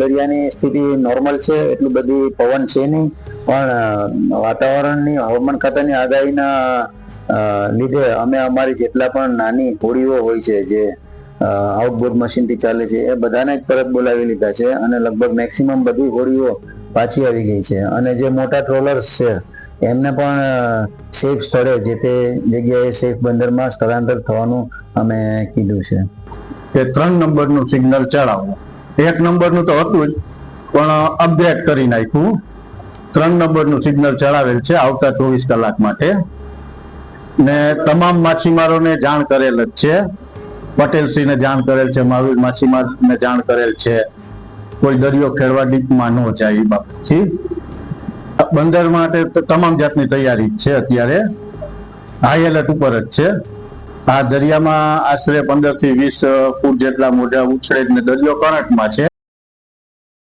દરિયાની સ્થિતિ નોર્મલ છે, એટલું બધી પવન છે નહીં, પણ વાતાવરણની હવામાન ખાતાની આગાહીના લીધે અમે અમારી જેટલા પણ નાની હોડીઓ હોય છે જે આઉટબોર્ડ મશીનથી ચાલે છે એ બધાને જ પરત બોલાવી લીધા છે અને લગભગ મેક્સિમમ બધી હોડીઓ પાછી આવી ગઈ છે. અને જે મોટા ટ્રોલર્સ છે એમને પણ સેફ સ્થળે જે તે જગ્યાએ સેફ બંદરમાં સ્થળાંતર થવાનું અમે કીધું છે. કે 3 નંબરનું સિગ્નલ ચડાવવું. 1 નંબરનું તો હતું જ, પણ અપગ્રેડ કરી નાખ્યું. 3 નંબરનું સિગ્નલ ચડાવેલ છે આવતા 24 કલાક માટે, ને તમામ માછીમારોને જાણ કરેલ જ છે. પટેલસિંહને જાણ કરેલ છે, મહાવીર માછીમારને જાણ કરેલ છે. કોઈ દરિયો ખેડવા ડીપમાં ન જાય એ બાબતથી. બંદર માટે તમામ જાતની તૈયારી છે. અત્યારે હાઈ એલર્ટ ઉપર જ છે. આ દરિયામાં આશરે 15 થી 20 ફૂટ જેટલા મોજા ઉછળે ને દરિયો કરંટમાં છે.